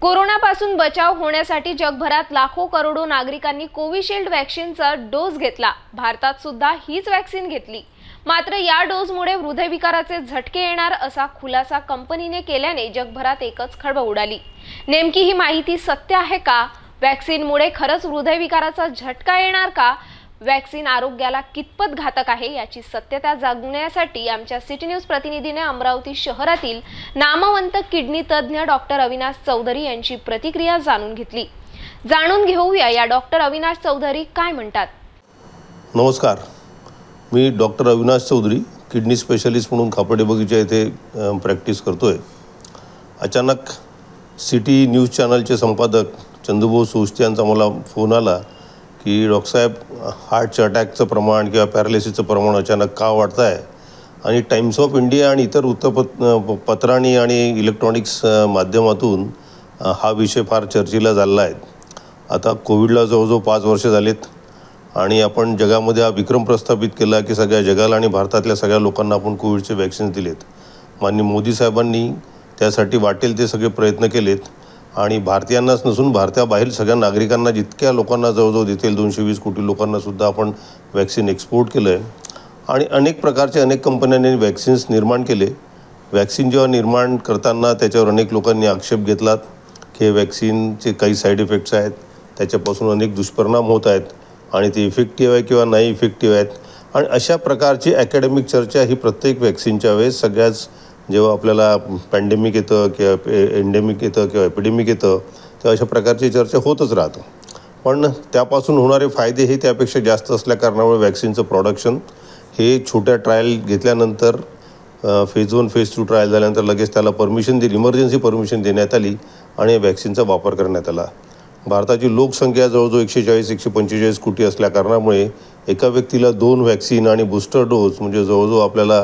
कोरोनापासून बचाव होण्यासाठी जगभरात लाखो करोडो नागरिकांनी कोविशिल्ड वॅक्सिनचा डोस घेतला। भारतात सुद्धा हीच वॅक्सिन घेतली। मात्र या डोसमुळे हृदयविकाराचे झटके येणार असा खुलासा कंपनीने केल्याने जगभरात एकच खळबळ उडाली। नेमकी ही माहिती सत्य आहे का? वॅक्सिनमुळे खरंच हृदयविकाराचा झटका येणार का? वॅक्सिन आरोग्याला कितपत घातक आहे याची सत्यता जाणण्यासाठी आमच्या सिटी न्यूज प्रतिनिधीने अमरावती शहरातील नामवंत किडनी तज्ञ डॉक्टर अविनाश चौधरी यांची प्रतिक्रिया जाणून घेतली। जाणून घेऊया या डॉक्टर अविनाश चौधरी काय म्हणतात। नमस्कार, मी doctor Avinash Chaudhari, kidney specialist म्हणून खापर्डे बगीचा येथे प्रॅक्टिस करतोय। अचानक सिटी न्यूज चॅनलचे संपादक चंदुभाऊ सोस्ते यांचा मला फोन आला की डॉक्टर साहेब, हार्टच्या अटॅकचं प्रमाण किंवा पॅरालिसिसचं प्रमाण अचानक का वाढतं आहे आणि टाइम्स ऑफ इंडिया आणि इतर वृत्तपत्रांनी आणि इलेक्ट्रॉनिक्स माध्यमातून हा विषय फार चर्चेला झालेला आहे। आता कोविडला जवळजवळ 5 वर्ष झालेत आणि आपण जगामध्ये हा विक्रम प्रस्थापित केला की सगळ्या जगाला आणि भारतातल्या सगळ्या लोकांना आपण कोविडचे वॅक्सिन दिलेत। माननीय मोदी साहेबांनी त्यासाठी वाटेल ते सगळे प्रयत्न केलेत आणि भारतीयांनाच नसून भारताबाहेर सगळ्या नागरिकांना, जितक्या लोकांना जवळजवळ देतील 220 कोटी लोकांना सुद्धा आपण वॅक्सिन एक्सपोर्ट केलं आहे आणि अनेक प्रकारचे अनेक कंपन्यांनी वॅक्सिन्स निर्माण केले। वॅक्सिन जेव्हा निर्माण करताना त्याच्यावर अनेक लोकांनी आक्षेप घेतलात की हे वॅक्सिनचे काही साईड इफेक्ट्स आहेत, त्याच्यापासून अनेक दुष्परिणाम होत आहेत आणि ते इफेक्टिव्ह आहे किंवा नाही इफेक्टिव्ह आहेत आणि अशा प्रकारची अकॅडमिक चर्चा ही प्रत्येक वॅक्सिनच्या वेळेस सगळ्याच जेव्हा आपल्याला पॅन्डेमिक येतं किंवा एंडेमिक येतं किंवा एपिडेमिक येतं तेव्हा अशा प्रकारची चर्चा होतच राहतं। पण त्यापासून होणारे फायदे हे त्यापेक्षा जास्त असल्या कारणामुळे वॅक्सिनचं प्रोडक्शन हे छोट्या ट्रायल घेतल्यानंतर फेज 1 फेज 2 ट्रायल झाल्यानंतर लगेच त्याला परमिशन दिली, इमर्जन्सी परमिशन देण्यात आली आणि वॅक्सिनचा वापर करण्यात आला। भारताची लोकसंख्या जवळजवळ 140-145 कोटी असल्या कारणामुळे एका व्यक्तीला 2 वॅक्सिन आणि बूस्टर डोस म्हणजे जवळजवळ आपल्याला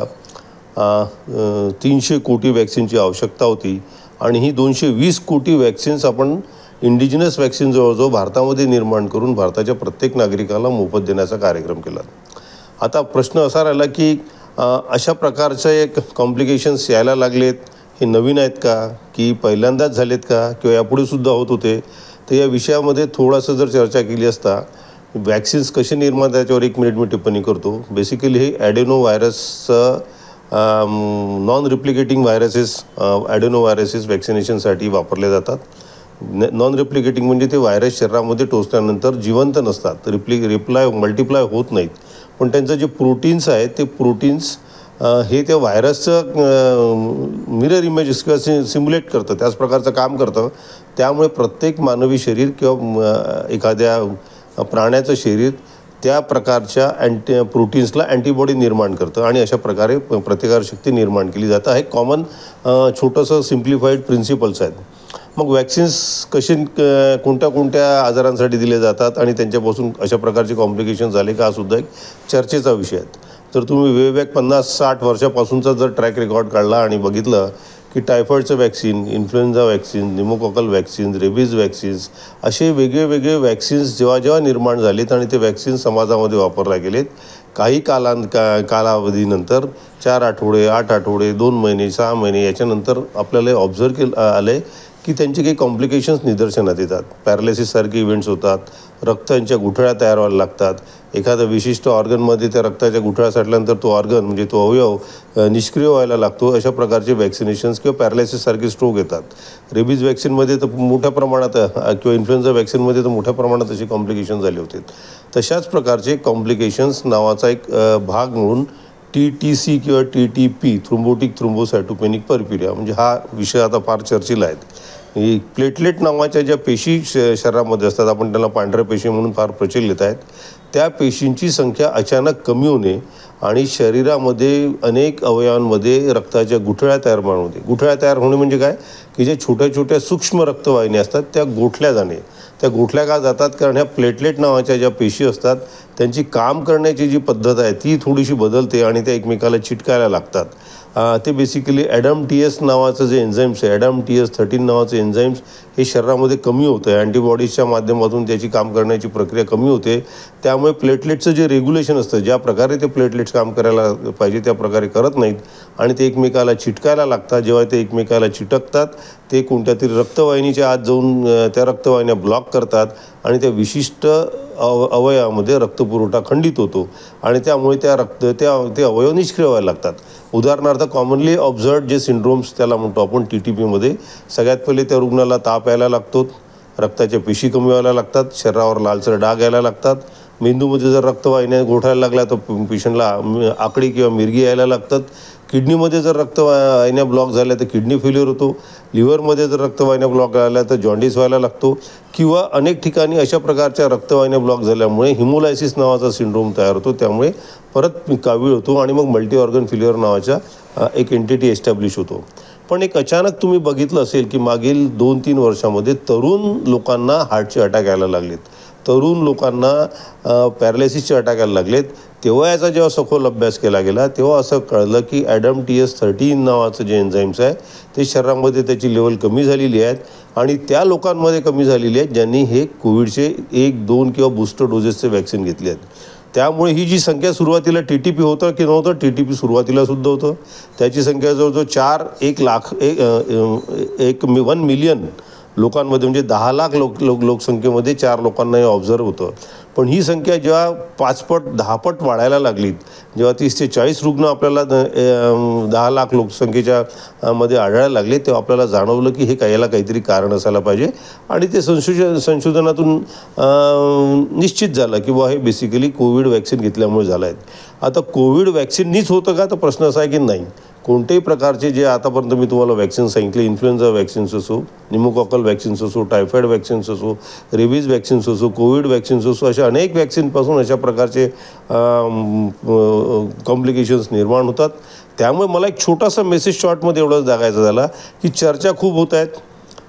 300 कोटी वॅक्सिनची आवश्यकता होती आणि ही 220 कोटी वॅक्सिन्स आपण इंडिजिनस वॅक्सिन जवळजवळ भारतामध्ये निर्माण करून भारताच्या प्रत्येक नागरिकाला मोफत देण्याचा कार्यक्रम केला। आता प्रश्न असा राहिला की अशा प्रकारचे कॉम्प्लिकेशन्स यायला लागलेत, हे नवीन आहेत का की पहिल्यांदाच झालेत का किंवा यापुढे सुद्धा होत होते? तर या विषयामध्ये थोडंसं जर चर्चा केली असता, वॅक्सिन्स कसे निर्माण त्याच्यावर 1 मिनिट मी टिप्पणी करतो। बेसिकली हे ॲडेनो व्हायरसचं नॉन रिप्लिकेटिंग ॲडेनोव्हायरसेस वॅक्सिनेशनसाठी वापरले जातात। नॉन रिप्लिकेटिंग म्हणजे ते व्हायरस शरीरामध्ये टोचल्यानंतर जिवंत नसतात, मल्टिप्लाय होत नाहीत, पण त्यांचं जे प्रोटीन्स आहेत ते प्रोटीन्स हे त्या व्हायरसचं मिरर इमेजेस किंवा सिम्युलेट करतं, त्याच प्रकारचं काम करतं। त्यामुळे प्रत्येक मानवी शरीर किंवा एखाद्या प्राण्याचं शरीर त्या प्रकारच्या प्रोटीन्सला अँटीबॉडी निर्माण करतं आणि अशा प्रकारे प्रतिकारशक्ती निर्माण केली जातं। हे कॉमन छोटंसं सिम्प्लिफाईड प्रिन्सिपल्स आहेत। मग वॅक्सिन्स कसे कोणत्या आजारांसाठी दिले जातात आणि त्यांच्यापासून अशा प्रकारचे कॉम्प्लिकेशन झाले का, हा सुद्धा एक चर्चेचा विषय आहे। तर तुम्ही वेगवेगळ्या 50-60 वर्षापासूनचा जर ट्रॅक रेकॉर्ड काढला आणि बघितलं की टायफॉईडचं vaccine, influenza vaccine, pneumococcal vaccine, rabies vaccines असे वेगळे वॅक्सिन्स जेव्हा निर्माण झालेत आणि ते वॅक्सिन समाजामध्ये वापरले गेलेत, काही कालावधीनंतर 4 आठवडे, 8 आठवडे, 2 महिने, 6 महिने याच्यानंतर आपल्याला ऑब्झर्व आलं की त्यांचे काही कॉम्प्लिकेशन्स निदर्शनात येतात। पॅरालिसिससारखे इव्हेंट्स होतात, रक्तांच्या गुठळ्या तयार व्हायला लागतात, एखाद्या विशिष्ट ऑर्गनमध्ये त्या रक्ताच्या गुठळ्या साठल्यानंतर तो ऑर्गन म्हणजे तो अवयव निष्क्रिय व्हायला लागतो। अशा प्रकारचे वॅक्सिनेशन्स किंवा पॅरालिसिससारखे स्ट्रोक येतात। रेबीज वॅक्सिनमध्ये तर मोठ्या प्रमाणात किंवा इन्फ्लुएन्झा वॅक्सिनमध्ये तर मोठ्या प्रमाणात असे कॉम्प्लिकेशन झाले होते। तशाच प्रकारचे कॉम्प्लिकेशन्स नावाचा एक भाग म्हणून TTC किंवा TTP थ्रोम्बोटिक थ्रोम्बोसायटोपेनिक परप्युरिया म्हणजे हा विषय आता फार चर्चेला आहे। प्लेटलेट नावाच्या ज्या पेशी शरीरामध्ये असतात, आपण त्यांना पांढऱ्या पेशी म्हणून फार प्रचलित आहेत, त्या पेशींची संख्या अचानक कमी होणे आणि शरीरामध्ये अनेक अवयवांमध्ये रक्ताच्या गुठळ्या तयार होणे म्हणजे काय की जे छोट्या सूक्ष्म रक्तवाहिन्या असतात त्या गोठल्या जाणे। त्या गोठल्या का जातात? कारण ह्या प्लेटलेट नावाच्या ज्या पेशी असतात त्यांची काम करण्याची जी पद्धत आहे ती थोडीशी बदलते आणि त्या एकमेकाला चिटकायला लागतात ते बेसिकली ॲडम-TS नावाचं जे एन्झाईम्स आहे, ॲडम-TS13 नावाचं एन्झाईम्स हे शरीरामध्ये कमी होतं आहे. अँटीबॉडीजच्या माध्यमातून त्याची काम करण्याची प्रक्रिया कमी होते. त्यामुळे प्लेटलेटचं जे रेग्युलेशन असतं, ज्या प्रकारे ते प्लेटलेट्स काम करायला पाहिजे त्या प्रकारे करत नाहीत आणि ते एकमेकाला चिटकायला लागतात. जेव्हा ते एकमेकाला चिटकतात ते कोणत्या तरी रक्तवाहिनीच्या आत जाऊन त्या रक्तवाहिन्या ब्लॉक करतात आणि त्या विशिष्ट अवयवामध्ये रक्तपुरवठा खंडित होतो आणि त्यामुळे ते अवयव निष्क्रिय व्हायला लागतात. उदाहरणार्थ कॉमनली ऑब्झर्व्ड जे सिंड्रोम्स त्याला म्हणतो आपण TTPमध्ये, सगळ्यात पहिले त्या रुग्णाला ताप यायला लागतो, रक्ताच्या पेशी कमी व्हायला लागतात, शरीरावर लालसर डाग यायला लागतात, मेंदूमध्ये जर रक्तवाहिन्या गोठायला लागल्या तर पेशंटला आकडी किंवा मिरगी यायला लागतात, किडनीमध्ये जर रक्तवाहिन्या ब्लॉक झाल्या तर किडनी फेल्युअर होतो, लिव्हरमध्ये जर रक्तवाहिन्या ब्लॉक झाल्या तर जॉन्डिस व्हायला लागतो किंवा अनेक ठिकाणी अशा प्रकारच्या रक्तवाहिन्या ब्लॉक झाल्यामुळे हिमोलायसिस नावाचा सिंड्रोम तयार होतो. त्यामुळे परत कावीळ होतो आणि मग मल्टी ऑर्गन फेल्युअर नावाचा एक एंटिटी एस्टॅब्लिश होतो. पण एक अचानक तुम्ही बघितलं असेल की मागील 2-3 वर्षामध्ये तरुण लोकांना हार्टचे अटॅक यायला लागलेत, तरुण लोकांना पॅरालिसिसचे अटॅक यायला लागलेत. तेव्हा याचा जेव्हा सखोल अभ्यास केला गेला तेव्हा असं कळलं की ॲडम-TS13 नावाचं जे एन्झाईम्स आहे ते शरीरामध्ये त्याची लेवल कमी झालेली आहेत आणि त्या लोकांमध्ये कमी झालेली आहेत ज्यांनी हे कोविडचे 1, 2 किंवा बूस्टर डोजेसचे वॅक्सिन घेतले आहेत. त्यामुळे ही जी संख्या सुरुवातीला TTP होतं की नव्हतं, TTP सुरुवातीला सुद्धा होतं, त्याची संख्या जवळजवळ 1 मिलियन लोकांमध्ये म्हणजे 10 लाख लोकसंख्येमध्ये 4 लोकांना हे ऑब्झर्व होतं. पण ही संख्या जेव्हा 5 पट 10 पट वाढायला लागलीत, जेव्हा 30 ते 40 रुग्ण आपल्याला 10 लाख लोकसंख्येच्या मध्ये आढळायला लागले तेव्हा आपल्याला जाणवलं की हे याला काहीतरी कारण असायला पाहिजे आणि ते संशोधनातून निश्चित झालं की हे बेसिकली कोविड वॅक्सिन घेतल्यामुळे झालं आहे. आता कोविड वॅक्सिननीच होतं का तर प्रश्न असा आहे की नाही. कोणत्याही प्रकारचे जे आतापर्यंत मी तुम्हाला वॅक्सिन सांगितले, इन्फ्लुएन्झा वॅक्सिन्स असो, निमोकॉकल वॅक्सिन्स असो, टायफॉईड वॅक्सिन्स असो, रेबीज वॅक्सिन्स असो, कोविड वॅक्सिन्स असो, अशा अनेक वॅक्सिनपासून अशा प्रकारचे कॉम्प्लिकेशन्स निर्माण होतात. त्यामुळे मला एक छोटासा मेसेज शॉर्टमध्ये एवढंच दागायचं झाला की चर्चा खूप होत आहेत,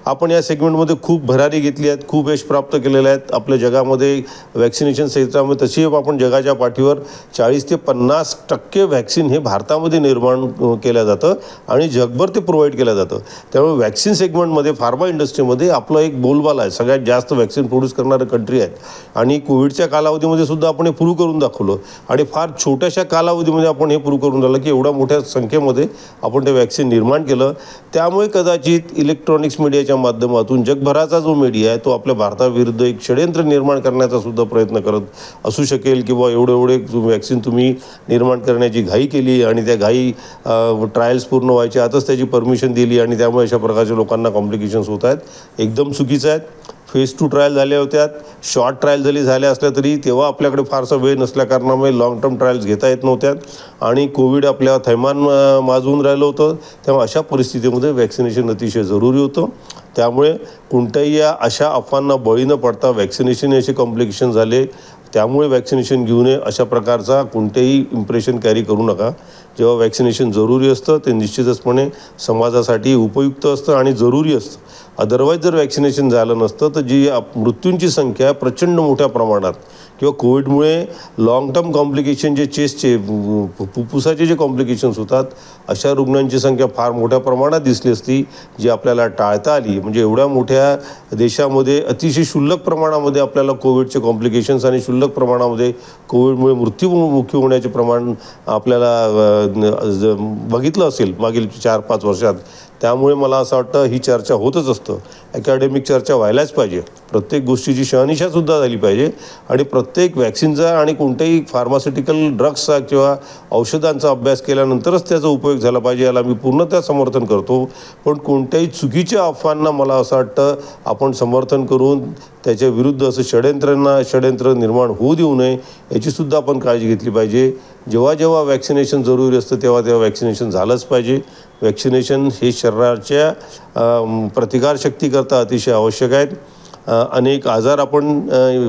आपण या सेगमेंटमध्ये खूप भरारी घेतली आहेत, खूप यश प्राप्त केलेलं आहेत आपल्या जगामध्ये वॅक्सिनेशन क्षेत्रामध्ये. तशी आपण जगाच्या पाठीवर 40 ते 50% वॅक्सिन हे भारतामध्ये निर्माण केलं जातं आणि जगभर ते प्रोव्हाइड केलं जातं. त्यामुळे वॅक्सिन सेगमेंटमध्ये फार्मा इंडस्ट्रीमध्ये आपलं एक बोलबाला आहे, सगळ्यात जास्त वॅक्सिन प्रोड्यूस करणारं कंट्री आहेत आणि कोविडच्या कालावधीमध्ये सुद्धा आपण हे प्रूव्ह करून दाखवलं आणि फार छोट्याशा कालावधीमध्ये आपण हे प्रूव्ह करून झालं की एवढ्या मोठ्या संख्येमध्ये आपण ते वॅक्सिन निर्माण केलं. त्यामुळे कदाचित इलेक्ट्रॉनिक्स मीडियाच्या माध्यमातून जगभराचा जो मीडिया आहे तो आपल्या भारताविरुद्ध एक षड्यंत्र निर्माण करण्याचा सुद्धा प्रयत्न करत असू शकेल की एवढे वॅक्सिन तुम्ही निर्माण करण्याची घाई केली आणि त्या घाई ट्रायल्स पूर्ण व्हायच्या आतच त्याची परमिशन दिली आणि त्यामुळे अशा प्रकारच्या लोकांना कॉम्प्लिकेशन्स होत आहेत. एकदम चुकीचं आहेत. फेज 2 ट्रायल झाल्या होत्या, शॉर्ट ट्रायल जरी झाल्या असल्या तरी तेव्हा आपल्याकडे फारसा वेळ नसल्याकारणामुळे लॉंग टर्म ट्रायल्स घेता येत नव्हत्या आणि कोविड आपल्या थैमान माजवून राहिलं होतं. तेव्हा अशा परिस्थितीमध्ये वॅक्सिनेशन अतिशय जरुरी होतं. त्यामुळे कोणत्याही या अशा अफवांना बळी न पडता वॅक्सिनेशन असे कॉम्प्लिकेशन झाले त्यामुळे वॅक्सिनेशन घेऊ नये अशा प्रकारचा कोणतेही इम्प्रेशन कॅरी करू नका. जेव्हा वॅक्सिनेशन जरुरी असतं ते निश्चितचपणे समाजासाठी उपयुक्त असतं आणि जरुरी असतं. अदरवाईज जर वॅक्सिनेशन झालं नसतं तर जी मृत्यूंची संख्या प्रचंड मोठ्या प्रमाणात किंवा कोविडमुळे लॉंग टर्म कॉम्प्लिकेशन जे चेस्टचे फुफ्फुसाचे जे कॉम्प्लिकेशन्स होतात अशा रुग्णांची संख्या फार मोठ्या प्रमाणात दिसली असती जी आपल्याला टाळता आली. म्हणजे एवढ्या मोठ्या देशामध्ये अतिशय क्षुल्लक प्रमाणामध्ये आपल्याला कोविडचे कॉम्प्लिकेशन्स आणि क्षुल्लक प्रमाणामध्ये कोविडमुळे मृत्युमुखी होण्याचे प्रमाण आपल्याला बघितलं असेल मागील 4-5 वर्षात. त्यामुळे मला असं वाटतं ही चर्चा होतच असतं. अकॅडमिक चर्चा व्हायलाच पाहिजे. प्रत्येक गोष्टीची शहानिशासुद्धा झाली पाहिजे आणि प्रत्येक वॅक्सिनचा आणि कोणत्याही फार्मास्युटिकल ड्रग्सचा किंवा औषधांचा अभ्यास केल्यानंतरच त्याचा उपयोग झाला पाहिजे याला मी पूर्णतः समर्थन करतो. पण कोणत्याही चुकीच्या अफवांना मला असं वाटतं आपण समर्थन करून त्याच्या विरुद्ध असं षड्यंत्र निर्माण होऊ देऊ नये याचीसुद्धा आपण काळजी घेतली पाहिजे. जेव्हा जेव्हा वॅक्सिनेशन जरुरी असतं तेव्हा वॅक्सिनेशन झालंच पाहिजे. वॅक्सिनेशन हे शरीराच्या प्रतिकारशक्तीकरता अतिशय आवश्यक आहेत अनेक आजार आपण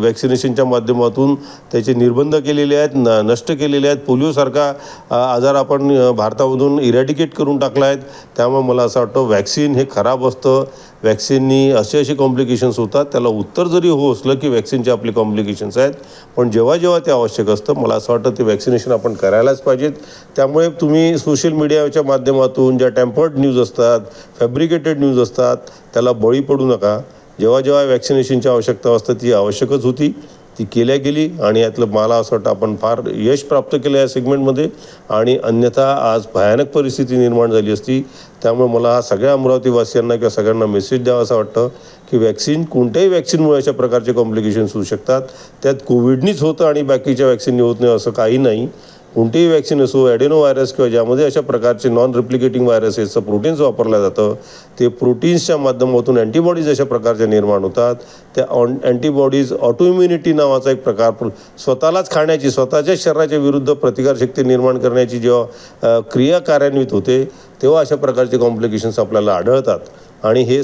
वॅक्सिनेशनच्या माध्यमातून त्याचे निर्बंध केलेले आहेत, नष्ट केलेले आहेत. पोलिओसारखा आजार आपण भारतामधून इरॅडिकेट करून टाकला आहेत. त्यामुळे मला असं वाटतं वॅक्सिन हे खराब असतं. वॅक्सिननी असे कॉम्प्लिकेशन्स होतात. त्याला उत्तर जरी हो असलं की वॅक्सिनचे आपले कॉम्प्लिकेशन्स आहेत, पण जेव्हा जेव्हा ते आवश्यक असतं मला असं वाटतं ते वॅक्सिनेशन आपण करायलाच पाहिजेत. त्यामुळे तुम्ही सोशल मीडियाच्या माध्यमातून ज्या टेम्पर्ड न्यूज असतात, फॅब्रिकेटेड न्यूज असतात, त्याला बळी पडू नका. जेव्हा जेव्हा वॅक्सिनेशनची आवश्यकता असते ती आवश्यकच होती, ती केल्या गेली आणि यातलं मला असं वाटतं आपण फार यश प्राप्त केलं या सेगमेंटमध्ये. आणि अन्यथा आज भयानक परिस्थिती निर्माण झाली असती. त्यामुळे मला हा सगळ्या अमरावतीवासियांना किंवा सगळ्यांना मेसेज द्यावा असं वाटतं की वॅक्सिन, कोणत्याही वॅक्सिनमुळे अशा प्रकारचे कॉम्प्लिकेशन्स होऊ शकतात. त्यात कोविडनीच होतं आणि बाकीच्या वॅक्सिननी होत नाही असं काही नाही. कोणतेही वॅक्सिन असो, ॲडेनो व्हायरस किंवा ज्यामध्ये अशा प्रकारचे नॉन रिप्लिकेटिंग व्हायरसेसचं प्रोटीन्स वापरलं जातं, ते प्रोटीन्सच्या माध्यमातून अँटीबॉडीज अशा प्रकारच्या निर्माण होतात. त्या अँटीबॉडीज ऑटोइम्युनिटी नावाचा एक प्रकार, स्वतःलाच खाण्याची, स्वतःच्या शरीराच्या विरुद्ध प्रतिकारशक्ती निर्माण करण्याची जेव्हा क्रिया कार्यान्वित होते तेव्हा अशा प्रकारचे कॉम्प्लिकेशन्स आपल्याला आढळतात. आणि हे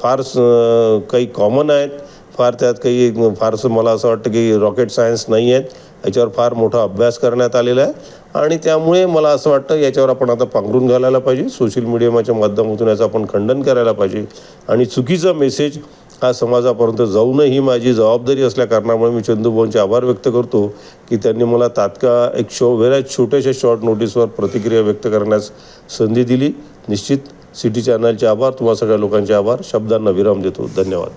फार काही कॉमन आहेत. फार त्यात काही फारसं मला असं वाटतं की रॉकेट सायन्स नाही आहेत. याच्यावर फार मोठा अभ्यास करण्यात आलेला आहे आणि त्यामुळे मला असं वाटतं याच्यावर आपण आता पांघरून घालायला पाहिजे. सोशल मीडियाच्या माध्यमातून याचं आपण खंडन करायला पाहिजे आणि चुकीचा मेसेज हा समाजापर्यंत जाऊ नये ही माझी जबाबदारी असल्या कारणामुळे मी चंदूभाऊंचे आभार व्यक्त करतो की त्यांनी मला तात्काळ एक छोट्याशा शॉर्ट नोटीसवर प्रतिक्रिया व्यक्त करण्यास संधी दिली. निश्चित सिटी चॅनलचे आभार, तुम्हा सगळ्या लोकांचे आभार. शब्दांना विराम देतो. धन्यवाद.